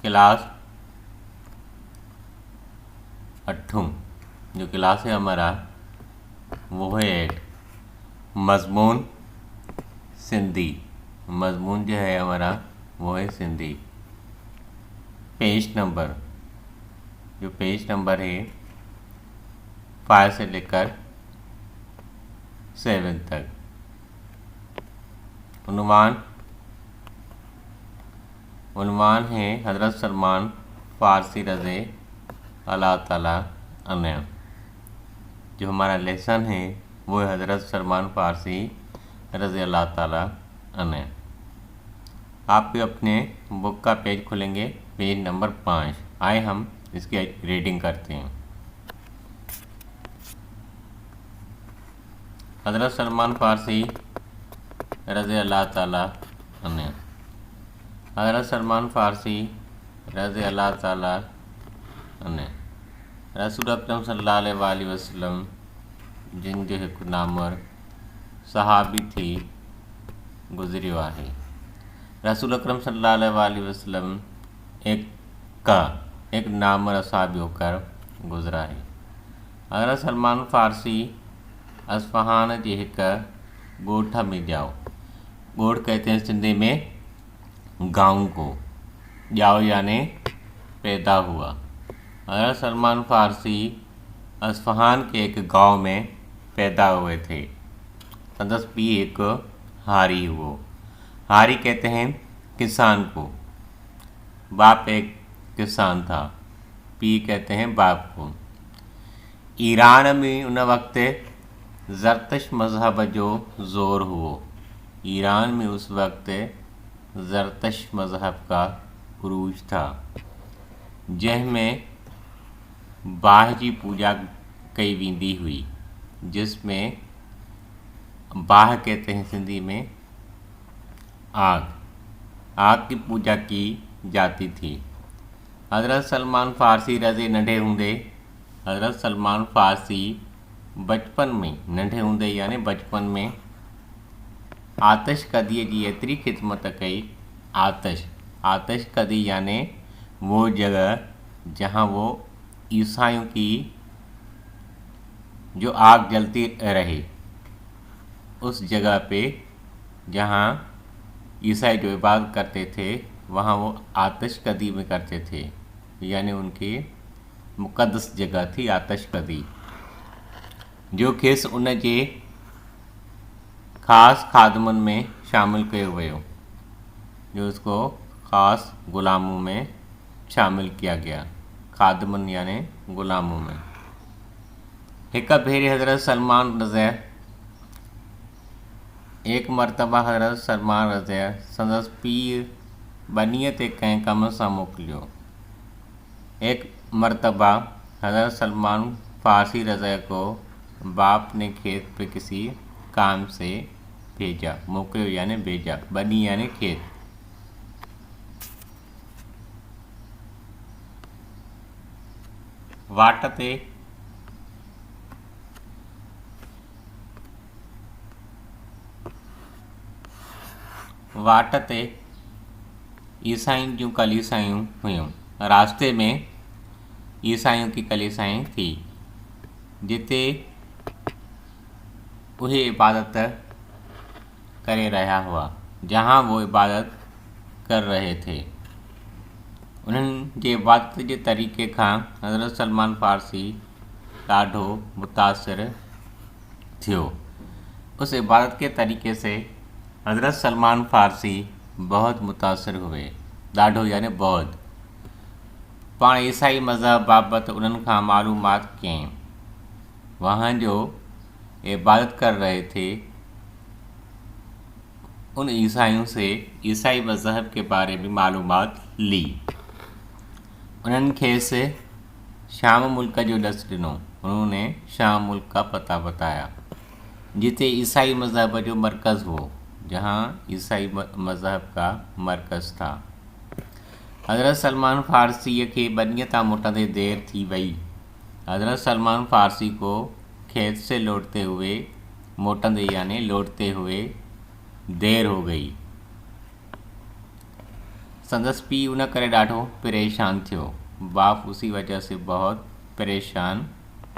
Class 8वीं जो class है हमारा वो है 8। मजमून सिंधी, मजमून जो है हमारा वो है सिंधी। पेज नंबर, जो पेज नंबर है 5 से लेकर 7 तक। उन्वान है हज़रत सलमान फ़ारसी रज़ी अल्लाह ताला अन्हु। जो हमारा लेसन है वो है हज़रत सलमान फ़ारसी रज़ी अल्लाह ताला अन्हु। आप भी अपने बुक का पेज खोलेंगे, पेज नंबर 5। आए हम इसकी रीडिंग करते हैं। हज़रत सलमान फ़ारसी रज़ी अल्लाह ताला अन्हु। हज़रत सलमान फ़ारसी रज़ी अल्लाह ताला अन्हु रसूल अकरम सल्लल्लाहु अलैहि वसल्लम जिन जो है नामवर सहाबी थी गुजरी हुआ है। रसूल अकरम सल्लल्लाहु अलैहि वसल्लम एक नामवर सहाबी होकर गुजरा है। हज़रत सलमान फ़ारसी असफ़हान जे हिक ॻोठ में ॼाओ। ॻोठ कहते हैं सिंधी में गाँव को। ॼाओ यानी पैदा हुआ। हज़रत सलमान फ़ारसी असफ़हान के एक गांव में पैदा हुए थे। संदस पी एक हारी हुआ। हारी कहते हैं किसान को। बाप एक किसान था। पी कहते हैं बाप को। ईरान में उन वक्त ज़रतश मज़हब जो ज़ोर हुओ। ईरान में उस वक्त ज़रतश मज़हब का उरूज था, जंहिंमें बाह जी पूजा कई वेंदी हुई। जिसमें बाह कहते हैं सिंधी में आग की पूजा की जाती थी। हज़रत सलमान फ़ारसी रज़ी नंढे हूंदे, हज़रत सलमान फ़ारसी बचपन में नंढे हूंदे यानी बचपन में आतिश कदीअ जी एतिरी ख़िदमत कई। आतिश कदी यानी वो जगह जहाँ वो ईसाइयों की जो आग जलती रहे, उस जगह पे जहाँ ईसाई जो इबादत करते थे वहाँ वो आतिश कदी में करते थे, यानी उनकी मुक़द्दस जगह थी आतिश कदी, जो खेस उन जे ख़ास खादमन में शामिल कयो वियो, जो उसको ख़ास ग़ुलामों में शामिल किया गया। खादमन यानी ग़ुलामों में। एक भेरी हज़रत सलमान रज़ी एक मरतबा हज़रत सलमान रज़ी संदसि पीर बनीअ ते कंहिं कम सां मोकिलियो। एक मरतबा हज़रत सलमान फ़ारसी रज़ी को बाप ने खेत पे किसी काम से भेजा। मोकिलियो यानी भेजा। बनी यानी खेत। वाट ते ईसाइयुनि जूं कलीसायूं हुयूं। रास्ते में ईसाइयों की कलीसाएं थी, जिते उहे इबादत करे रहा हुआ। जहाँ वो इबादत कर रहे थे, उन्हनि जे इबादत जे तरीक़े खां हज़रत सलमान फ़ारसी ॾाढो मुतासिर थियो। उस इबादत के तरीक़े से हज़रत सलमान फ़ारसी बहुत मुतासिर हुए। ॾाढो यानी बहुत। पाण ईसाई मज़हब बाबति उन्हनि खां मालूमात कयईं। वहाँ जो इबादत कर रहे थे उन ईसाइयों से ईसाई मज़हब के बारे में मालूमात ली। उन्हनि खेसि शाम मुल्क जो ॾस ॾिनो। उन्होंने शाम मुल्क का पता बताया, जिते ईसाई मज़हब जो मरकज़ हो, जहाँ ईसाई मज़हब का मरकज़ था। हज़रत सलमान फ़ारसी के बनीअ तां मोटंदे देर थी वई। हज़रत सलमान फ़ारसी को खेत से लौटते हुए मोटंदे यानी लौटते हुए देर हो गई। संदसि पीउ उन करे ॾाढो परेशान थियो। बाप उसी वजह से बहुत परेशान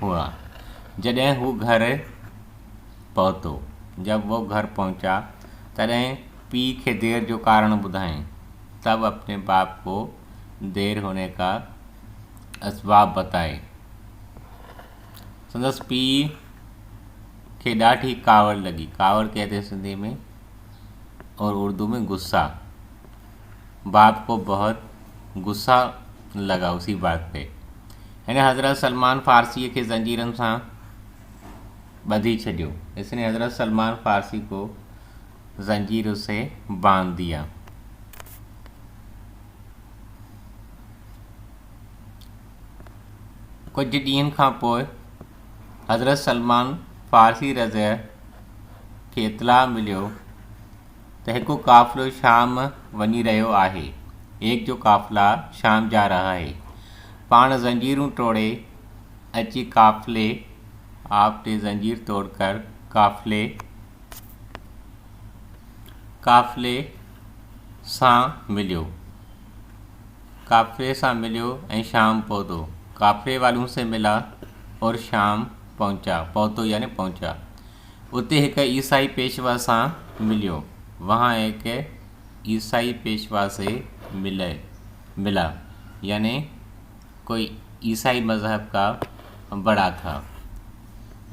हुआ। जॾहिं हू घर पहुतो, जब वो घर पहुंचा तॾहिं पीउ खे देर जो कारण ॿुधाएं। तब अपने बाप को देर होने का असबाब बताए। संदसि पीउ खे ॾाढी कावड़ लगी। कावड़ कहते हैं सिंधी में और उर्दू में गुस्सा। बाप को बहुत गुस्सा लगा उसी बात पे। हिन हज़रत सलमान फ़ारसी खे ज़ंजीरनि सां ॿधी छॾियो। इसने हज़रत सलमान फ़ारसी को ज़ंजीरों से बांध दिया। कुछ ॾींहंनि खां पोइ हज़रत सलमान फ़ारसी रज़ा खे इतला मिलियो त हिकु काफ़िलो शाम वञी रहियो आहे। एक जो काफ़िला शाम जा रहा है। पाण ज़ंजीरूं तोड़े अची काफ़िले आपने ज़ंजीर तोड़कर काफ़िले सां मिलियो ऐं शाम पहुतो। काफ़िले वालों से मिला और शाम पहुतो यानी पहुंचा। उते हिक ईसाई पेशवा सां मिलियो। वहाँ एक ईसाई पेशवा से मिला यानी कोई ईसाई मज़हब का बड़ा था।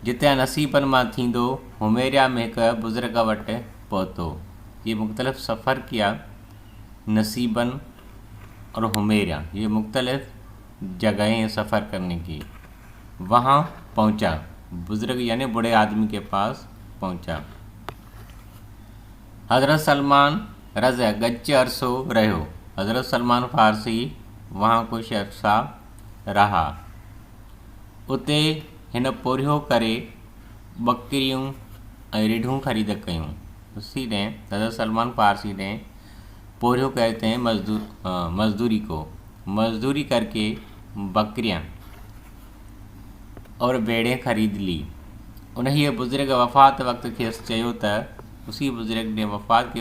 जिते नसीबन मां थींदो हुमेरिया में एक बुज़ुर्ग वटि पहुतो। ये मुख्तलिफ़ सफ़र किया। नसीबन और हुमेरिया ये मुख्तलिफ़ जगहें सफ़र करने की। वहाँ पहुँचा, बुज़ुर्ग यानी बूढ़े आदमी के पास पहुँचा। हज़रत सलमान रज़ा गच्छ अरसो रहियो। हज़रत सलमान फ़ारसी वहाँ कुछ अरसा रहा। उते हिन पोरियो करे बकरियूं ऐं रिढूं ख़रीद कयूं। उसी ने हज़रत सलमान फ़ारसी ने पोरियो कहते हैं मजदूरी को। मजदूरी करके बकरियां और भेड़ें खरीद ली। उन्हें बुज़ुर्ग वफ़ात वक्त खेसि चयो त उसी बुज़ुर्ग ने वफ़ात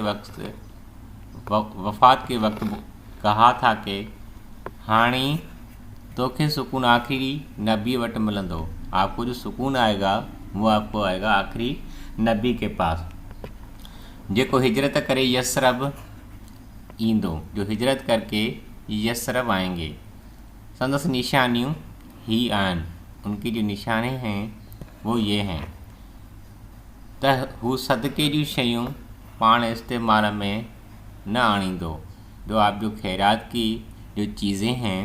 के वक्त कहा था कि हाणे तोखे सुकून आखिरी नबी वटि मिलंदो। आपको जो सुकून आएगा वो आपको आएगा आखिरी नबी के पास, जेको हिजरत करे यसरब ईंदो, जो हिजरत करके यसरब आएंगे। संदसि निशानियों ही आन, उनकी जो निशाने हैं वो ये हैं त हू सदक़े जी शयूं पाण इस्तेमाल में न आणींदो। जो आप जो खैरात की जो चीज़ें हैं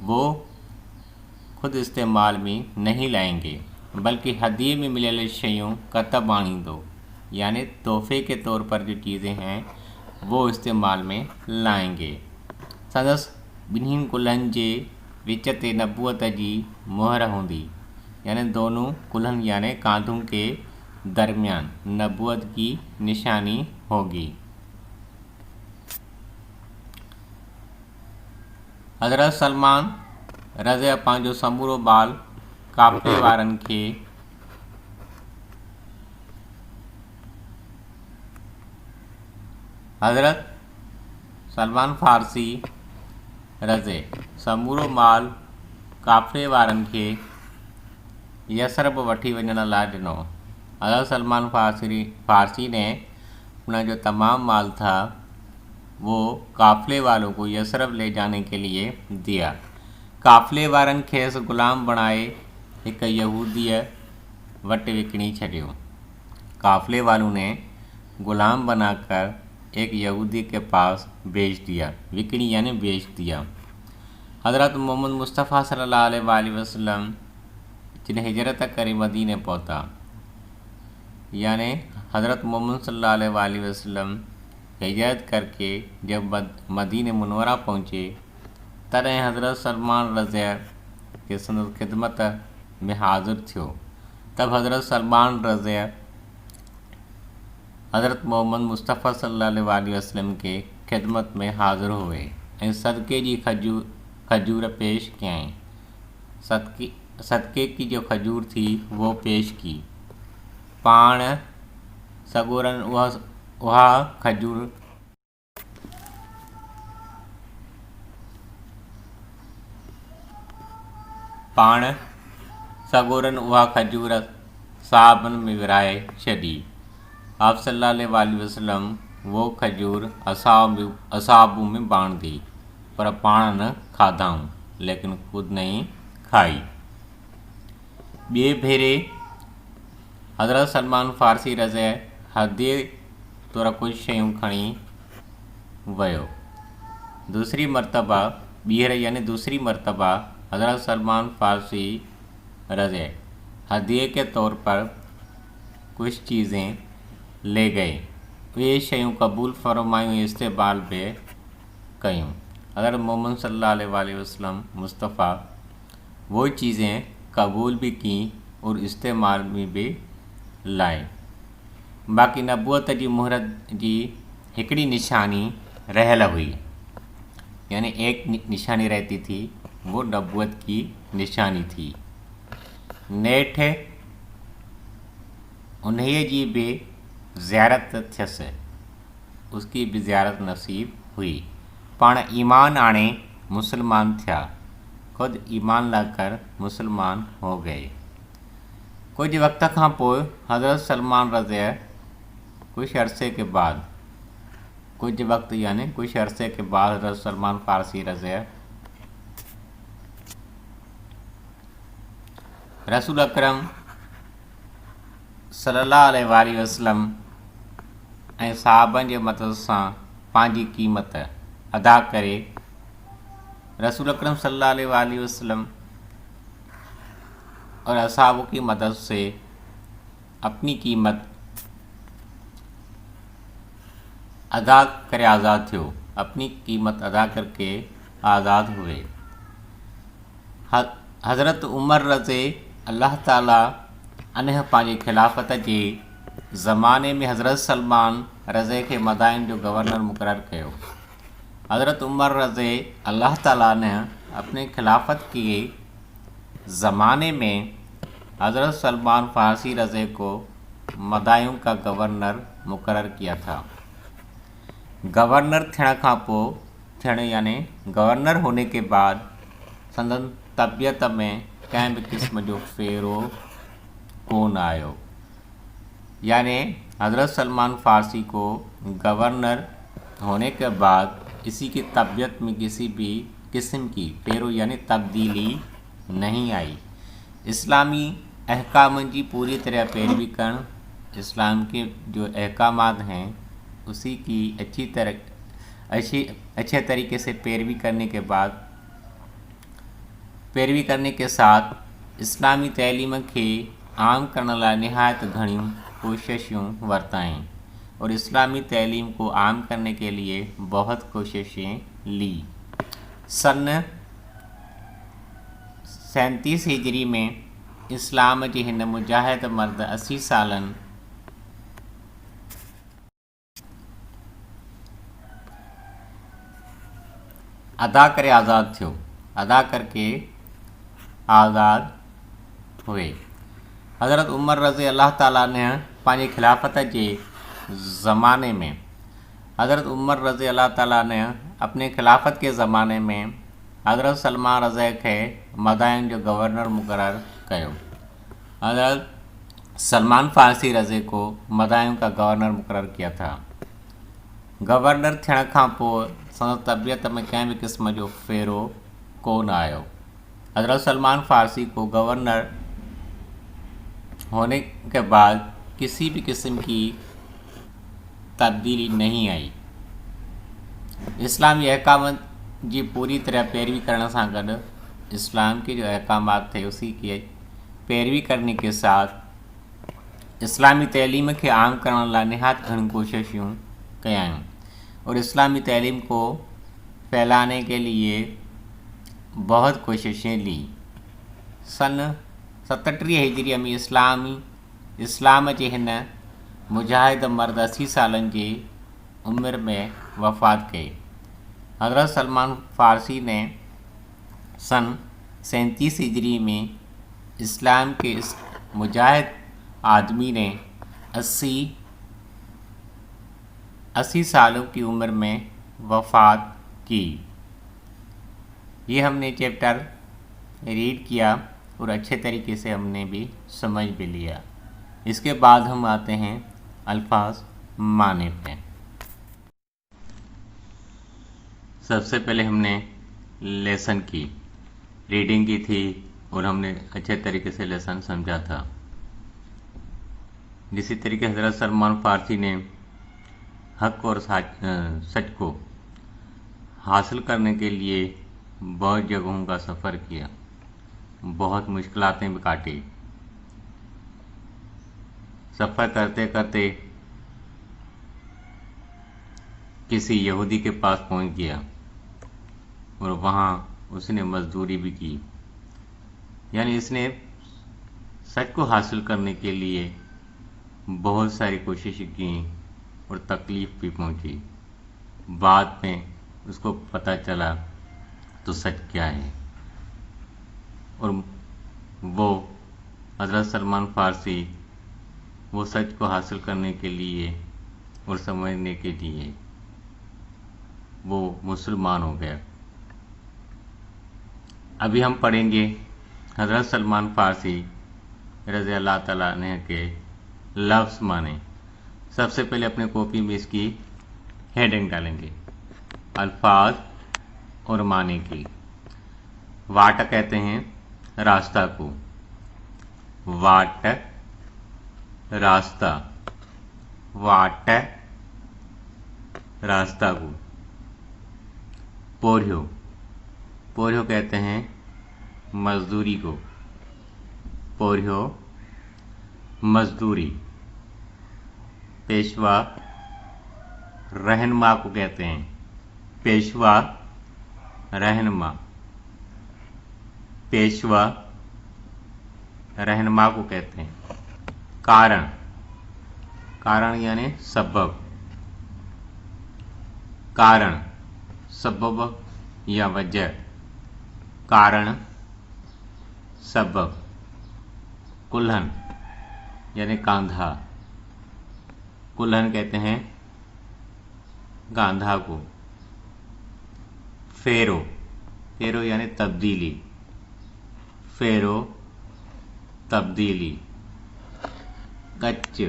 वो खुद इस्तेमाल में नहीं लाएंगे, बल्कि हदीये में मिलियल शयूं कतब आणींदो, यानी तोहफ़े के तौर पर जो चीज़ें हैं वो इस्तेमाल में लाएंगे। संदसि ॿिन्हिनि कुल्हनि जे विच ते नबूअत जी मोहर हूंदी, यानी दोनों कुल्हन यानी कांधों के दरमियान नबूअत की निशानी होगी। हज़रत सलमान रज़ा पंहिंजो समूरो बाल काफ़िले वारनि खे हज़रत सलमान फ़ारसी रज़े समूरो माल काफ़िले वारनि खे यसरब वठी वञण लाइ ॾिनो। हज़रत सलमान फ़ारसी ने अपना जो तमाम माल था वो काफ़िले वालों को यसरब ले जाने के लिए दिया। काफ़िले वारनि खेसि ग़ुलाम बणाए एक यहूदीअ वटि विकिणी छॾियो। काफ़िले वालों ने ग़ुलाम बनाकर एक यहूदी के पास बेच दिया। विकिणी यानी बेच दिया। हज़रत मोहम्मद मुस्तफ़ा सल्लल्लाहु अलैहि वसल्लम जिन्हें हिजरत करे मदीने पहुंचा, यानी हज़रत मोहम्मद सल्लल्लाहु अलैहि वसल्लम हिजरत करके जब मदीने मुनव्वरा पहुँचे तॾहिं हज़रत सलमान रज़ा के संदसि खिदमत में हाज़िर थियो। तब हज़रत सलमान रज़ा हज़रत मोहम्मद मुस्तफ़ा सल्लल्लाहु अलैहि वसल्लम के खिदमत में हाज़िर हुए ऐं सदक़े जी खजूर पेश कयईं। सदक़े की जो खजूर थी वो पेश की। पाण सगोरन उहा खजूर पाण सगोरन उहा खजूर साहबन में विराए छॾी। आप सल्लल्लाहु अलैहि वसल्लम वो खजूर असाबू में बांट दी, पर पाण न खाधाऊं, लेकिन खुद नहीं खाई। ॿिए भेरे हज़रत सलमान फ़ारसी रज़े हदीअ तौरु कुझु शयूं खणी वियो। दूसरी मरतबा हज़रत सलमान फ़ारसी रज़े हदीअ के तौर पर कुछ चीज़ें ले गए। वे शयूं क़बूल फरमायूं, इस्तेमाल भी कयूं। हज़रत मोहम्मद सल्लल्लाहु अलैहि वसल्लम मुस्तफ़ा वो चीज़ें कबूल भी की और इस्तेमाल में भी लाए। बाक़ी नबूअत जी मुहरत जी हिकिड़ी निशानी रहियल हुई, यानी एक निशानी रहती थी, वो नबूअत की निशानी थी। नेठ उन्हीअ जी भी ज़ियारत थियसि, उसकी भी ज़ियारत नसीब हुई। पाण ईमान आणे मुसलमान थिया, खुद ईमान लाकर मुसलमान हो गए। कुछ वक्त खां पोइ हज़रत सलमान रज़िया कुछ अरसे के बाद हज़रत सलमान फ़ारसी रज़िया रसूल अकरम सल्लल्लाहु अलैहि वसल्लम ऐं साहबनि जे मदद सां पंहिंजी क़ीमत अदा करे रसूल अकरम सल्लल्लाहु अलैहि वसल्लम और असहाबों की मदद से अपनी कीमत अदा करे आज़ाद थियो, अपनी कीमत अदा करके आज़ाद हुए। हज़रत उमर रज़े अल्लाह ताला अने पंहिंजे खिलाफ़त जे ज़माने में हज़रत सलमान रज़े खे मदाइन जो गवर्नर मुक़ररु कयो। हज़रत उमर रज़े अल्लाह ताला ने अपने खिलाफत के ज़माने में हज़रत सलमान फ़ारसी रज़े को मदायूं का गवर्नर मुक़ररु किया था। गवर्नर यानी गवर्नर होने के बाद संदन तबियत में कंहिं भी किस्म जो फेरो कोन आयो, यानी हज़रत सलमान फ़ारसी को गवर्नर होने के बाद इसी की तबीयत में किसी भी किस्म की फेरो यानी तब्दीली नहीं आई। इस्लामी अहकाम की पूरी तरह पैरवी करण, इस्लाम के जो अहकामात हैं उसी की अच्छे तरीके से पैरवी करने के साथ इस्लामी तैलीम के आम करण लाइ निहायत घणियों कोशिशूं वरताईं और इस्लामी तैलीम को आम करने के लिए बहुत कोशिशें ली। सन 37 हिजरी में इस्लाम जी हिन मुजाहिद मर्द 80 सालन अदा करके आज़ाद हुए। हज़रत उमर रज़ी अल्लाह ताला ने पंहिंजे खिलाफ़त जे ज़माने में अपने खिलाफ़त के ज़माने में हज़रत सलमान रज़ा खे मदाइन जो गवर्नर मुक़ररु कयो। हज़रत सलमान फ़ारसी रज़े को मदाइन का गवर्नर मुक़ररु किया था। गवर्नर थियण खां पोइ संदसि तबियत में कंहिं भी किस्म जो फेरो कोन आयो। हज़रत सलमान फ़ारसी को गवर्नर होने के बाद किसी भी किस्म की तब्दीली नहीं आई। इस्लामी अहकाम जी पूरी तरह पैरवी करण सां गॾु इस्लाम के जो अहकामात थे उसी की पैरवी करने के साथ इस्लामी तैलीम के आम करण लाइ निहायत घणी कोशिशूं कयायूं और इस्लामी तैलीम को फैलाने के लिए बहुत कोशिशें ली। सन 37 हिजरी में इस्लाम जे हिन मुजाहिद मर्द 80 सालन जी उम्र में वफ़ात कई। हज़रत सलमान फ़ारसी ने सन 37 हिजरी में इस्लाम के इस मुजाहिद आदमी ने 80 सालों की उम्र में वफ़ात की। ये हमने चैप्टर रीड किया और अच्छे तरीके से हमने भी समझ भी लिया। इसके बाद हम आते हैं अल्फाज माने पे। सबसे पहले हमने लेसन की रीडिंग की थी और हमने अच्छे तरीके से लेसन समझा था। इसी तरीके हज़रत सलमान फारसी ने हक और सच को हासिल करने के लिए बहुत जगहों का सफ़र किया, बहुत मुश्किलातें भी काटी। सफ़र करते करते किसी यहूदी के पास पहुंच गया और वहाँ उसने मजदूरी भी की, यानी इसने सच को हासिल करने के लिए बहुत सारी कोशिशें की और तकलीफ़ भी पहुंची। बाद में उसको पता चला तो सच क्या है, और वो हज़रत सलमान फारसी वो सच को हासिल करने के लिए और समझने के लिए वो मुसलमान हो गया। अभी हम पढ़ेंगे हज़रत सलमान फारसी रज़ी अल्लाह ताला अन्हु के लफ्ज़ माने। सबसे पहले अपने कॉपी में इसकी हेडिंग डालेंगे, अल्फाज और माने की। वाट कहते हैं रास्ता को, वाट रास्ता, वाट रास्ता को। पोरियो, पोरियो कहते हैं मजदूरी को, पोरियो मजदूरी। पेशवा रहनुमा को कहते हैं, पेशवा रहनुमा, पेशवा रहनुमा को कहते हैं। कारण, कारण यानी सबब, कारण सबब या वजह, कारण सबब। कुल्हन यानी कांधा, कुल्हन कहते हैं कांधा को। फेरो, फेरो यानी तब्दीली, फेरो तब्दीली। कच्च,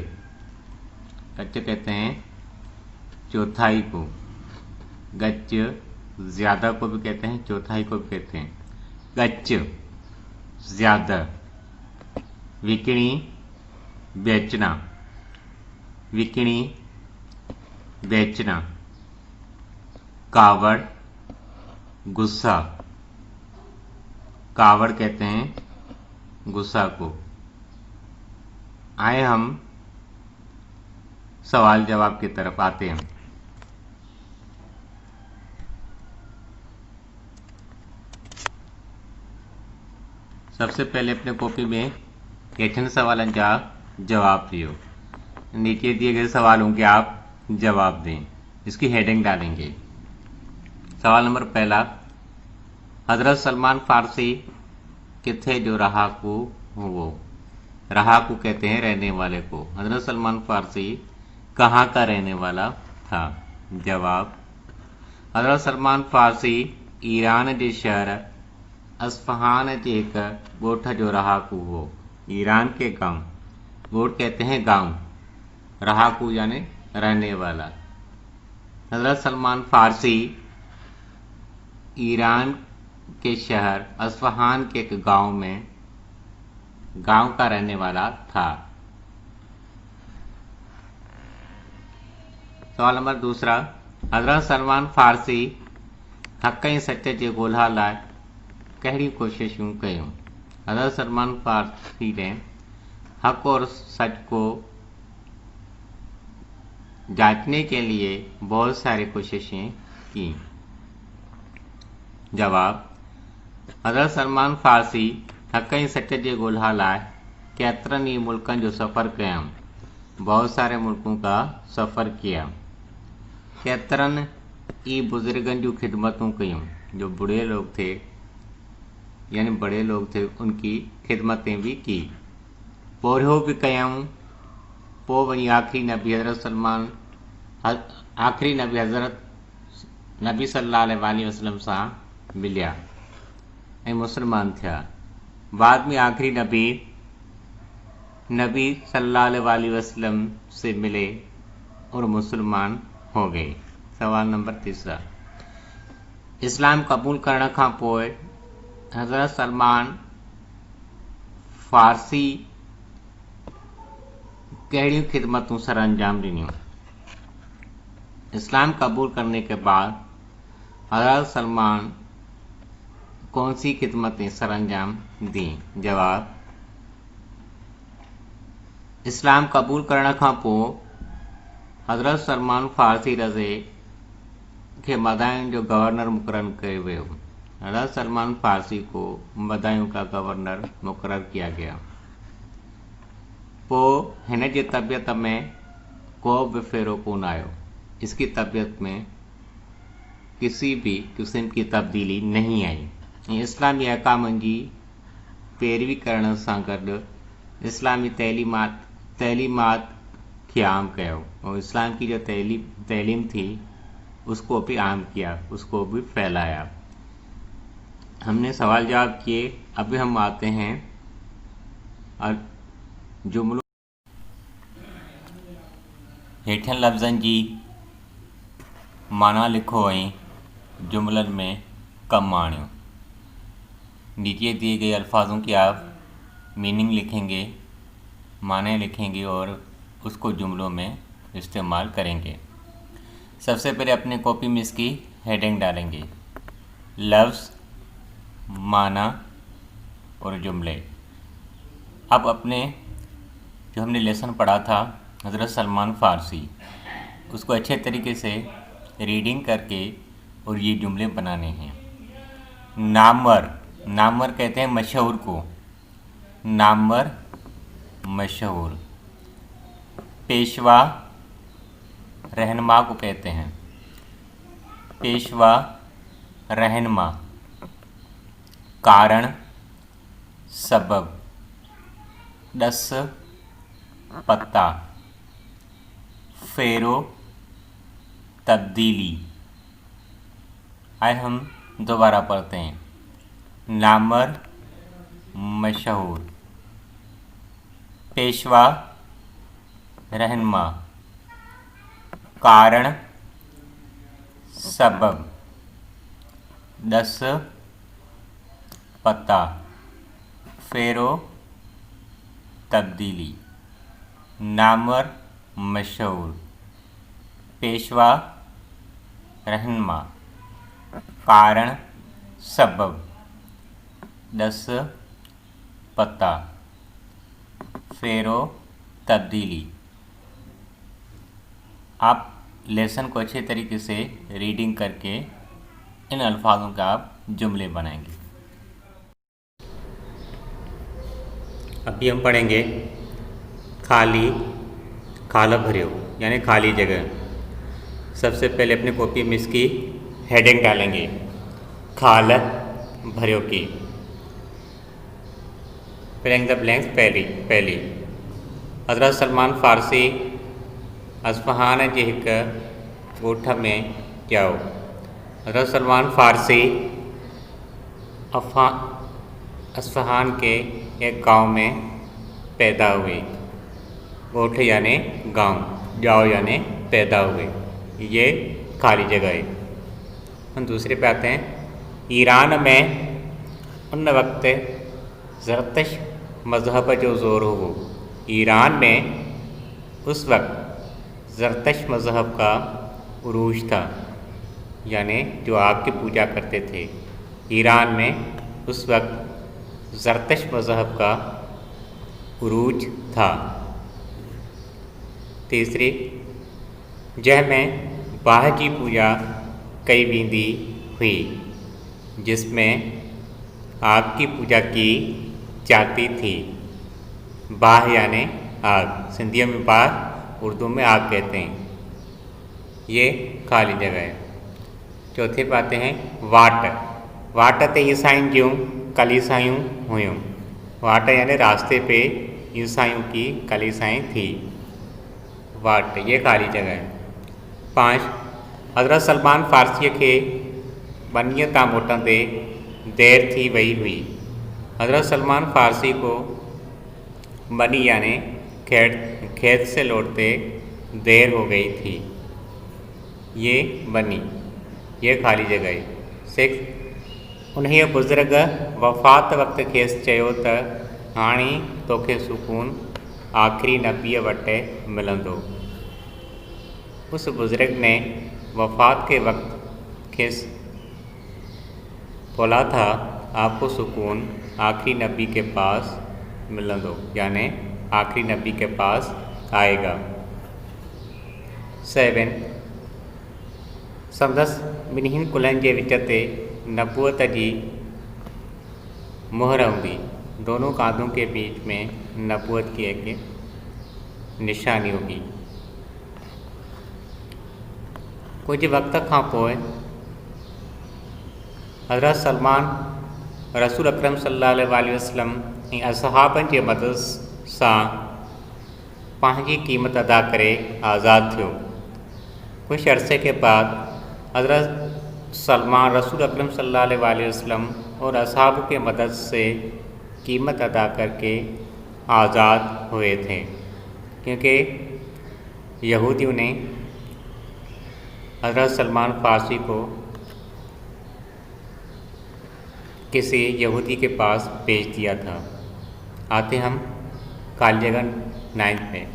कच्च कहते हैं चौथाई को, गच्च ज़्यादा को भी कहते हैं, चौथाई को भी कहते हैं, गच्च ज़्यादा। विकणी बेचना, विकणी बेचना। कावड़ गुस्सा, कावड़ कहते हैं गुस्सा को। आए हम सवाल जवाब की तरफ आते हैं। सबसे पहले अपने कॉपी में हेठन सवालों का जवाब दियो। नीचे दिए गए सवालों के आप जवाब दें। इसकी हेडिंग डालेंगे। सवाल नंबर पहला, हज़रत सलमान फारसी किथे जो रहाकू वो, रहाकू कहते हैं रहने वाले को। हज़रत सलमान फारसी कहाँ का रहने वाला था? जवाब, हज़रत सलमान फारसी ईरान के शहर अस्फहान के एक गोठ जो रहाकू हो। ईरान के गांव, गोठ कहते हैं गांव, रहाकू यानी रहने वाला। हज़रत सलमान फारसी ईरान के शहर अस्फहान के एक गांव में, गांव का रहने वाला था। सवाल नंबर दूसरा, हज़रत सलमान फारसी हक़ ऐं सच जे ॻोल्हा लाइ कहिड़ी कोशिशूं कयूं? हज़रत सलमान फारसी ने हक और सच को जांचने के लिए बहुत सारी कोशिशें की। जवाब, हज़रत सलमान फारसी हक़ ऐं सच जे ॻोल्हा लाइ केतिरनि ई मुल्कनि जो सफ़र कयूं, बहुत सारे मुल्कों का सफ़र किया। केतिरनि ई बुजुर्गनि जूं खिदमतूं कयूं, जो बूढ़े लोग थे यानी बड़े लोग थे, उनकी खिदमतें भी की। पोरियो भी कयूं। पोइ वञी आखिरी नबी हज़रत नबी सल्लल्लाहु अलैहि वसल्लम सां मिलिया। ऐं मुसलमान थिया। बाद में आखिरी नबी सल्लल्लाहु अलैहि वसल्लम से मिले और मुसलमान हो गए। सवाल नंबर 3, इस्लाम क़बूल करण खां पोइ हज़रत सलमान फ़ारसी कहिड़ियूं ख़िदमतूं सर अंजाम ॾिनियूं? इस्लाम कबूल करने के बाद हज़रत सलमान कौन सी खिदमतें सर अंजाम दी? जवाब, इस्लाम कबूल करण खां पोइ हज़रत सलमान फ़ारसी रज़े खे मदाइन जो गवर्नर मुक़ररु कयो वियो। हज़रत सलमान फ़ारसी को मदायूं का गवर्नर मुक़ररु किया गया। पोइ हिन जी तबियत में को बि फेरो कोन आयो। इसकी तबीयत में किसी भी किस्म की तब्दीली नहीं आई। इस्लामी अहकामनि जी पैरवी करण सां गॾु इस्लामी तैलीमात खे आम कयो और इस्लाम की जो तैलीम थी उसको भी आम किया, उसको भी फैलाया। हमने सवाल जवाब किए। अभी हम आते हैं जुमलों। हेठियनि लफ़्ज़नि जी माना लिखो ऐं जुमलन में कम आणियो। नीचे दिए गए अल्फाजों की आप मीनिंग लिखेंगे, माने लिखेंगे और उसको जुमलों में इस्तेमाल करेंगे। सबसे पहले अपने कॉपी में इसकी हेडिंग डालेंगे, लफ्ज़, माना और जुमले। अब अपने जो हमने लेसन पढ़ा था हज़रत सलमान फ़ारसी, उसको अच्छे तरीके से रीडिंग करके और ये जुमले बनाने हैं। नामवर कहते हैं मशहूर को, नामवर मशहूर। पेशवा रहनुमा को कहते हैं, पेशवा रहनुमा। कारण सबब, दस पत्ता। फेरो तब्दीली। आए हम दोबारा पढ़ते हैं। नामवर मशहूर, पेशवा रहनुमा, कारण सबब, दस पत्ता। फेरो तब्दीली। नामवर मशहूर, पेशवा रहनुमा, कारण सबब, दस पत्ता। फेरो तब्दीली। आप लेसन को अच्छे तरीके से रीडिंग करके इन अल्फाजों का आप जुमले बनाएंगे। अभी हम पढ़ेंगे खाली, खाला भरियो यानी खाली जगह। सबसे पहले अपनी कॉपी में इसकी हेडिंग डालेंगे, खाला भरियो की। फिलिंग द ब्लैंक्स पहली हज़रत सलमान फ़ारसी अस्फ़हान जे हिक ॻोठ में ॼाओ। हज़रत सलमान फ़ारसी अस्फ़हान के एक गांव में पैदा हुए। ॻोठ यानी गांव, ॼाओ यानी पैदा हुए। ये खाली जगह है। हम दूसरे पे आते हैं। ईरान में उन वक्त ज़रतश मज़हब जो ज़ोर हो। ईरान में उस वक्त ज़रतश मज़हब का उरूज था, यानी जो आग की पूजा करते थे। ईरान में उस वक्त ज़रतश मज़हब का उरूज था। तीसरी, जंहिंमें बाह की पूजा कई वेंदी हुई, जिसमें आग की पूजा की जाती थी। बाह यानी आग, सिंधियों में बाह, उर्दू में आग कहते हैं। ये खाली जगह है। चौथे पे आते हैं वाट ते ईसाइयुनि जूं कलीसायूं हुयूं। वाट यानी रास्ते पे ईसाइयों की कलीसाएँ थी। वाट, ये खाली जगह है। 5, हज़रत सलमान फ़ारसीअ खे बनीअ तां मोटंदे देर थी वही हुई। हज़रत सलमान फ़ारसी को बनी यानी खेत से लौटते देर हो गई थी। ये बनी, ये खाली जगह। 6 उन्हें बुज़ुर्ग वफ़ात वक़्तु खेसि चयो त हाणे तोखे सुकून आखिरी नबीअ वटि मिलंदो। उस बुज़ुर्ग ने वफ़ात के वक्त खेसि बोला था आपको सुकून आखिरी नबी के पास मिलंदो, यानी आखिरी नबी के पास आएगा। 7 संदसि ॿिन्हिनि कुलनि जे विच ते नबूअत जी मुहर हूंदी। दोनों कांधों के बीच में नबूअत की एक निशानी होगी। कुछ वक्त खां पोइ हज़रत सलमान रसूल अकरम सल्लल्लाहु अलैहि वसल्लम ऐं असहाबनि जे मदद सां पंहिंजी क़ीमत अदा करे आज़ादु थियो। कुछ अरसे के बाद हज़रत सलमान रसूल अकरम सल्लल्लाहु अलैहि वसल्लम और असहाब के मदद से कीमत अदा करके आज़ाद हुए थे, क्योंकि यहूदियों ने हज़रत सलमान फ़ारसी को किसी यहूदी के पास भेज दिया था। आते हम कालीजगन 9 में।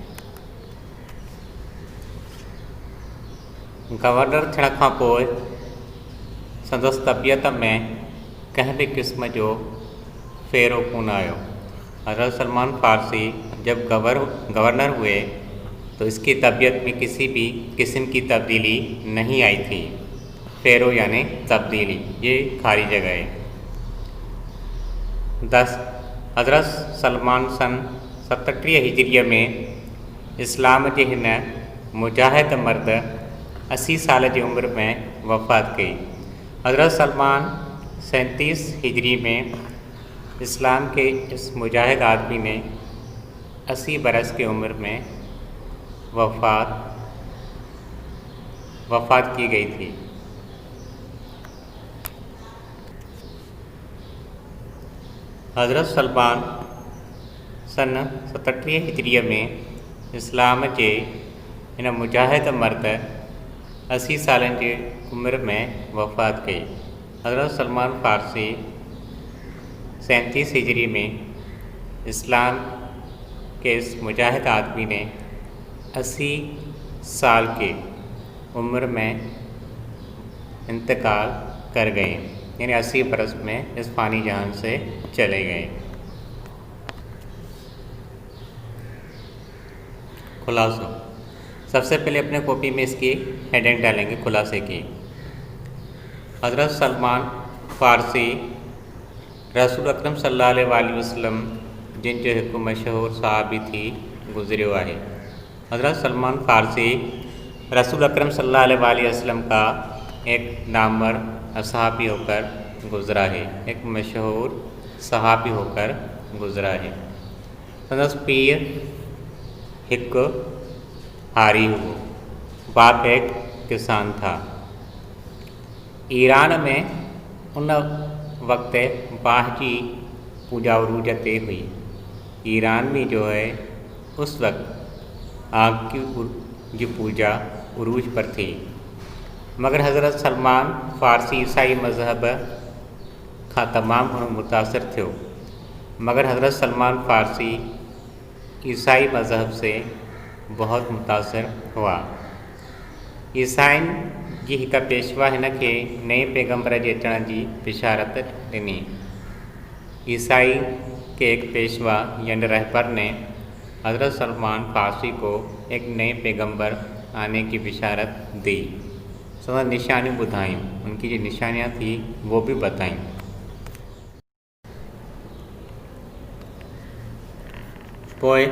गवर्नर थियण खां पोइ संदसि तबियत में कंहिं भी किस्म जो फेरो कोन आयो। हज़रत सलमान फ़ारसी जब गवर्नर हुए तो इसकी तबीयत में किसी भी किस्म की तब्दीली नहीं आई थी। फेरो यानी तब्दीली, ये खाली जगह है। 10 हज़रत सलमान सन 37 हिजरीअ में इस्लाम जे हिन मुजाहिद मर्द 80 साल जी उम्र में वफ़ात कई। हज़रत सलमान 37 हिजरी में इस्लाम के इस मुजाहिद आदमी ने 80 बरस की उम्र में वफ़ात की गई थी। हज़रत सलमान सन 37 हिजरीअ में इस्लाम जे हिन मुजाहिद मर्द 80 सालनि जी उम्र में वफ़ात कई। हज़रत सलमान फ़ारसी 37 हिजरी में इस्लाम के इस मुजाहिद आदमी ने 80 साल की उम्र में इंतकाल कर गए, यानी 80 बरस में इस फ़ानी जहान से चले गए। खुलासा। सबसे पहले अपने कॉपी में इसकी हेडिंग डालेंगे खुलासे की। हज़रत सलमान फ़ारसी रसूल अकरम सल्लल्लाहु अलैहि वसल्लम जिन जो एक मशहूर सहाबी थी गुज़रियो है। हज़रत सलमान फ़ारसी रसूल अकरम सल्लल्लाहु अलैहि वसल्लम का एक नामवर सहाबी होकर गुज़रा है, एक मशहूर सहाबी होकर गुज़रा है। संदसि पीर एक हारी हुओ, बाप एक किसान था। ईरान में उन वक्त बाह की पूजा उरूज ते हुई। ईरान में जो है उस वक्त आग की पूजा उरूज पर थी, मगर हज़रत सलमान फ़ारसी ईसाई मज़हब का तमाम मुतासिर थियो। मगर हज़रत सलमान फ़ारसी ईसाई मज़हब से बहुत मुतासिर हुआ। ईसाइनि जी हिक पेशवा हिन खे नए पैगम्बर जे अचण जी बिशारत ॾिनी। ईसाई के एक पेशवा यानी रहबर ने हज़रत सलमान फ़ारसी को एक नए पैगम्बर आने की बिशारत दी। सब निशानियाँ बुधाई, उनकी जो निशानियाँ थी वो भी बताई। पोइ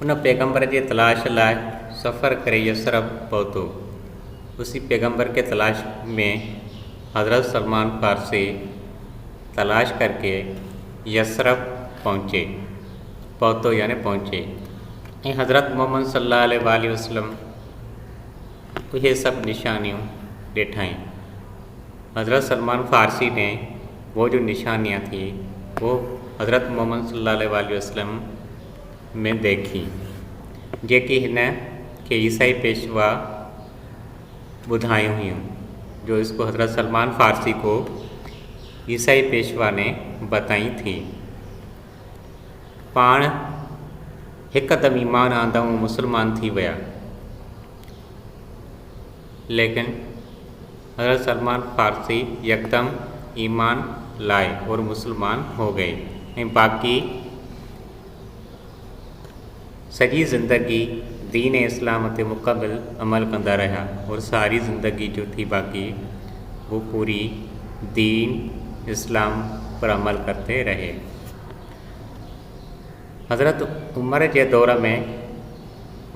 उन पैगम्बर के तलाश लाइ सफ़र करे यसरफ पहुतो। उसी पैगम्बर के तलाश में हज़रत सलमान फ़ारसी तलाश करके यसरफ पहुतो यानी पहुँचे। हज़रत मोहम्मद सल्लल्लाहु अलैहि वसल्लम ये सब निशानियों ॾेठाई। हज़रत सलमान फ़ारसी ने वो जो निशानियाँ थी वो हज़रत मोहम्मद सल्लल्लाहु अलैहि वसल्लम में देखी, जेकी हिन के ईसाई पेशवा ॿुधाई हुयूं, जो इसको हज़रत सलमान फ़ारसी को ईसाई पेशवा ने बताई थी। पाण हिकदमि ईमान आंदऊं मुसलमान थी विया, लेकिन हज़रत सलमान फ़ारसी यकदम ईमान लाए और मुसलमान हो गए ऐं बाक़ी सॼी ज़िंदगी दीन इस्लाम ते मुकमिल अमल कंदा रहिया और सारी ज़िंदगी जो थी बाक़ी वो पूरी दीन इस्लाम पर अमल करते रहे। हज़रत उमर जे दौर में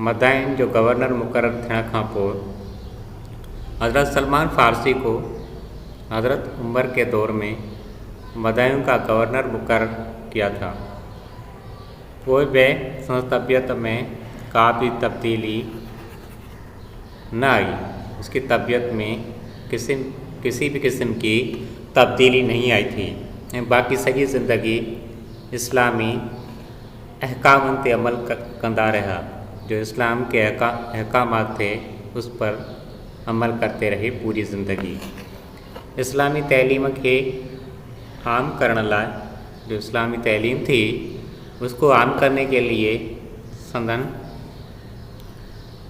मदाइन जो गवर्नर मुक़ररु थियण खां पोइ हज़रत सलमान फ़ारसी को हज़रत उमर के दौर में मदाइन का गवर्नर मुक़र्रर किया था। कोई भी तबीयत में का भी तब्दीली न आई, उसकी तबीयत में किसी भी किस्म की तब्दीली नहीं आई थी। बाकी सॼी ज़िंदगी इस्लामी अहकामनि ते अमल कंदा रहा, जो इस्लाम के अहकामात थे उस पर अमल करते रहे पूरी ज़िंदगी। इस्लामी तैलीम के आम करण लाइ, जो इस्लामी तैलीम थी उसको आम करने के लिए संदन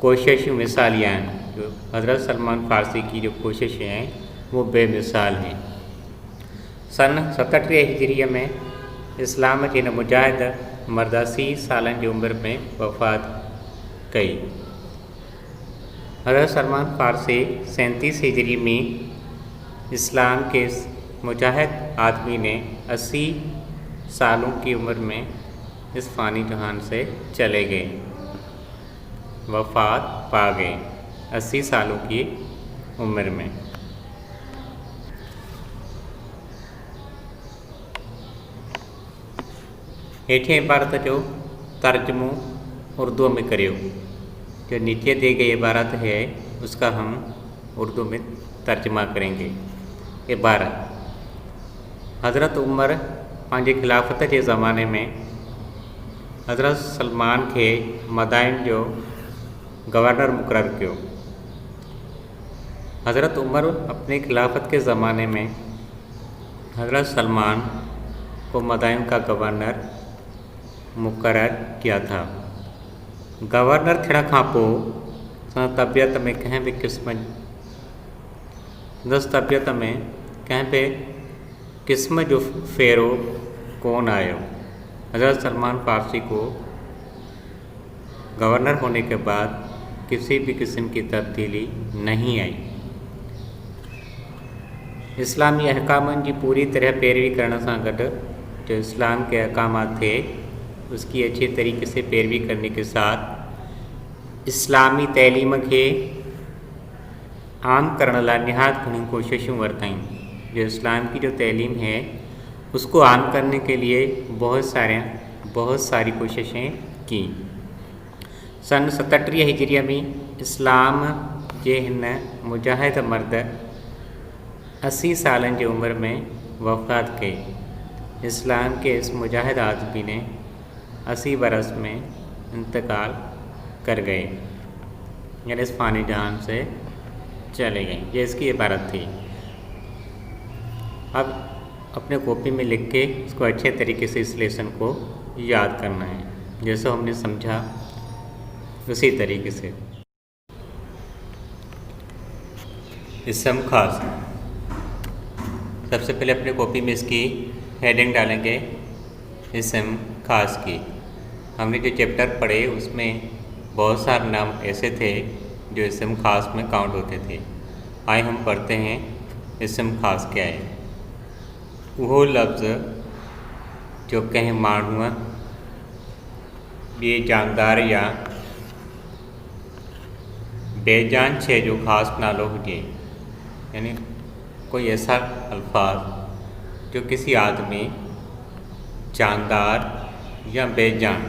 कोशिशें मिसालियाँ हैं। जो हज़रत सलमान फ़ारसी की जो कोशिशें हैं वो बेमिसाल हैं। सन 37 हिजरीअ में इस्लाम के हिन मुजाहिद मर्द 80 सालनि जी उमिरि में वफ़ात कई। हज़रत सलमान फ़ारसी 37 हिजरी में इस्लाम के मुजाहिद आदमी ने 80 सालों की उम्र में इस फ़ानी जहान से चले गए, वफ़ात पा गए 80 सालों की उम्र में। हेठे इबारत जो तर्जुमो उर्दू में करियो। जो नीचे दी गई इबारत है उसका हम उर्दू में तर्जमा करेंगे। इबारत: हज़रत उमर पंहिंजे खिलाफ़त के ज़माने में हज़रत सलमान के मदाइन जो गवर्नर मुक़र्रर कियो। हज़रत उमर अपने खिलाफत के ज़माने में हज़रत सलमान को मदाइन का गवर्नर मुक़र्रर किया था। गवर्नर थियण खां पोइ तबियत में कंहिं बि क़िस्म तबियत में कंहिं बि क़िस्म जो फेरो कोन आयो। हज़रत सलमान फ़ारसी को गवर्नर होने के बाद किसी भी किस्म की तब्दीली नहीं आई। इस्लामी अहकामनि जी पूरी तरह पैरवी करण सां गॾु जो इस्लाम के अहकामात थे उसकी अच्छे तरीके से पैरवी करने के साथ इस्लामी तैलीम के आम करण लाइ निहायत घणी कोशिशूं वरताईं। जो इस्लाम की जो तैलीम है उसको आम करने के लिए बहुत सारी कोशिशें की। सन 37 हिजरीअ में इस्लाम जे हिन मुजाहिद मर्द 80 सालनि जी उम्र में वफ़ात कई। इस्लाम के इस मुजाहिद आदमी ने 80 बरस में इंतकाल कर गए, यानी इस फ़ानी जहान से चले गए। ये इसकी इबारत थी। अब अपने कॉपी में लिख के इसको अच्छे तरीके से इस लेसन को याद करना है, जैसा हमने समझा उसी तरीके से। इसम खास, सबसे पहले अपने कॉपी में इसकी हेडिंग डालेंगे इसम खास की। हमने जो चैप्टर पढ़े उसमें बहुत सारे नाम ऐसे थे जो इसम खास में काउंट होते थे। आइए हम पढ़ते हैं इसम खास क्या है। वो लफ्ज़ जो कंहिं माण्हूअ ॿिए जानदार या बेजान शइ जो ख़ासि नालो हुजे, यानी कोई ऐसा अल्फाज जो किसी आदमी, जानदार या बेजान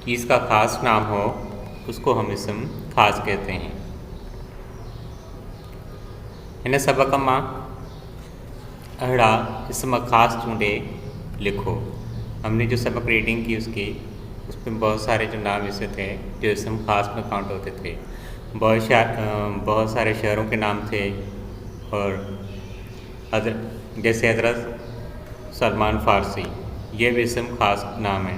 चीज़ का ख़ास नाम हो उसको हम इसम खास कहते हैं। हिन सबक़ मां अड़ा इसम खास चूंडे लिखो। हमने जो सबक रीडिंग की उसकी उसमें बहुत सारे जो नाम ऐसे थे जो इसम खास में काउंट होते थे। बहुत सारे शहरों के नाम थे और जैसे हज़रत सलमान फ़ारसी, ये भी इसम खास नाम है।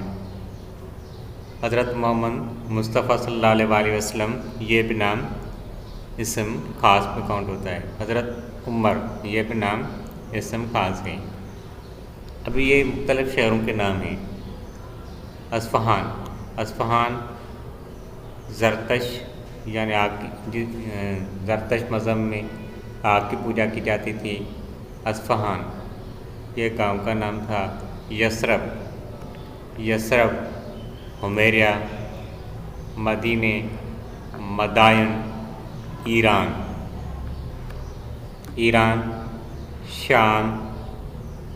हज़रत मोहम्मद मुस्तफ़ा सल्लल्लाहु अलैहि वसल्लम, ये भी नाम इसम खास में काउंट होता है। हज़रत उमर, ये भी नाम इसम खास है। अभी ये मुख्तलिफ़ शहरों के नाम हैं। अस्फ़हान ज़रतश यानी आग की ज़रतश मज़हब में आग की पूजा की जाती थी। अस्फ़हान ये गांव का नाम था। यसरब हुमैरिया, मदीने, मदायन, ईरान, शाम,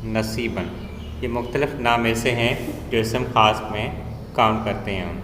नसीबन, ये मुख्तलिफ़ नाम ऐसे हैं जो इसम खास में काउंट करते हैं हम।